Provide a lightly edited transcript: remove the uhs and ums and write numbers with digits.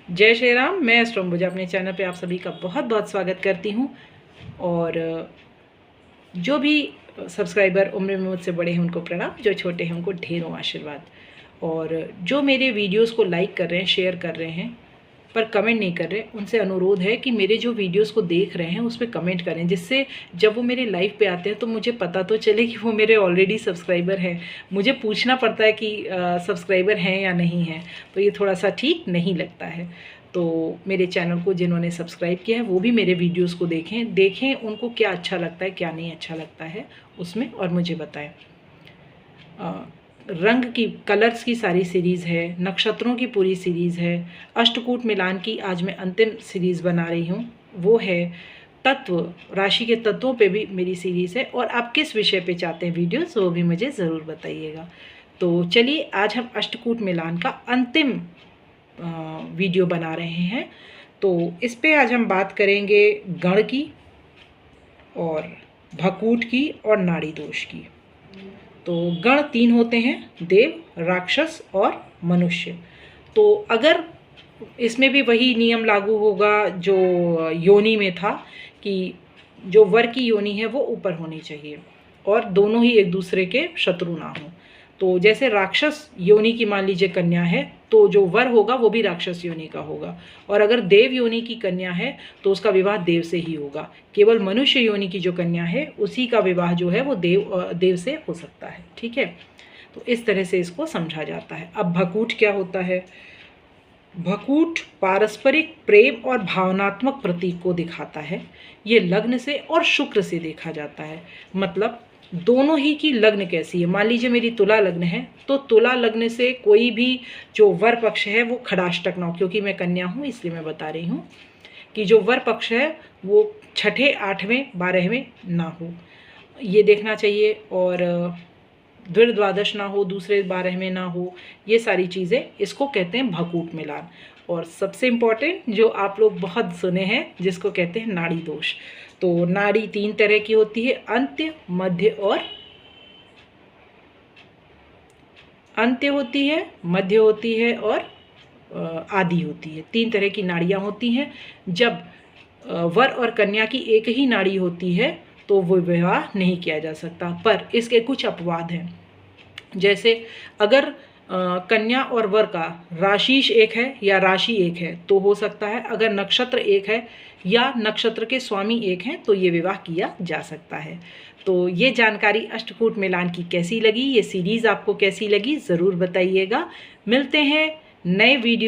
जय श्री राम। मैं एस्ट्रोम्बुजा अपने चैनल पे आप सभी का बहुत बहुत स्वागत करती हूँ। और जो भी सब्सक्राइबर उम्र में मुझसे बड़े हैं उनको प्रणाम, जो छोटे हैं उनको ढेरों आशीर्वाद। और जो मेरे वीडियोस को लाइक कर रहे हैं, शेयर कर रहे हैं पर कमेंट नहीं कर रहे, उनसे अनुरोध है कि मेरे जो वीडियोस को देख रहे हैं उस पर कमेंट करें, जिससे जब वो मेरे लाइव पे आते हैं तो मुझे पता तो चले कि वो मेरे ऑलरेडी सब्सक्राइबर हैं। मुझे पूछना पड़ता है कि सब्सक्राइबर हैं या नहीं हैं, तो ये थोड़ा सा ठीक नहीं लगता है। तो मेरे चैनल को जिन्होंने सब्सक्राइब किया है वो भी मेरे वीडियोस को देखें उनको क्या अच्छा लगता है क्या नहीं अच्छा लगता है उसमें, और मुझे बताएं। रंग की कलर्स की सारी सीरीज़ है, नक्षत्रों की पूरी सीरीज़ है, अष्टकूट मिलान की आज मैं अंतिम सीरीज़ बना रही हूँ, वो है तत्व राशि के तत्वों पे भी मेरी सीरीज़ है। और आप किस विषय पे चाहते हैं वीडियोस वो भी मुझे ज़रूर बताइएगा। तो चलिए आज हम अष्टकूट मिलान का अंतिम वीडियो बना रहे हैं। तो इस पे आज हम बात करेंगे गण की और भकूट की और नाड़ी दोष की। तो गण 3 होते हैं, देव, राक्षस और मनुष्य। तो अगर इसमें भी वही नियम लागू होगा जो योनि में था कि जो वर की योनि है वो ऊपर होनी चाहिए और दोनों ही एक दूसरे के शत्रु ना हो। तो जैसे राक्षस योनि की मान लीजिए कन्या है तो जो वर होगा वो भी राक्षस योनि का होगा, और अगर देव योनि की कन्या है तो उसका विवाह देव से ही होगा। केवल मनुष्य योनि की जो कन्या है उसी का विवाह जो है वो देव से हो सकता है। ठीक है, तो इस तरह से इसको समझा जाता है। अब भकूट क्या होता है? भकूट पारस्परिक प्रेम और भावनात्मक प्रतीक को दिखाता है। ये लग्न से और शुक्र से देखा जाता है। मतलब दोनों ही की लग्न कैसी है। मान लीजिए मेरी तुला लग्न है तो तुला लग्न से कोई भी जो वर पक्ष है वो खड़ाष्टक ना हो, क्योंकि मैं कन्या हूँ इसलिए मैं बता रही हूँ कि जो वर पक्ष है वो छठे, आठवें, 12वें ना हो, ये देखना चाहिए। और द्वादश ना हो, दूसरे 12वें ना हो, ये सारी चीज़ें इसको कहते हैं भकूट मिलान। और सबसे इम्पॉर्टेंट जो आप लोग बहुत सुने हैं जिसको कहते हैं नाड़ी दोष। तो नाड़ी 3 तरह की होती है, अंत्य, मध्य और अंत्य होती है, मध्य होती है और आदि होती है। 3 तरह की नाड़ियाँ होती हैं। जब वर और कन्या की एक ही नाड़ी होती है तो वो विवाह नहीं किया जा सकता, पर इसके कुछ अपवाद हैं। जैसे अगर कन्या और वर का राशिश एक है या राशि एक है तो हो सकता है। अगर नक्षत्र एक है या नक्षत्र के स्वामी एक हैं तो ये विवाह किया जा सकता है। तो ये जानकारी अष्टकूट मिलान की कैसी लगी, ये सीरीज़ आपको कैसी लगी ज़रूर बताइएगा। मिलते हैं नए वीडियो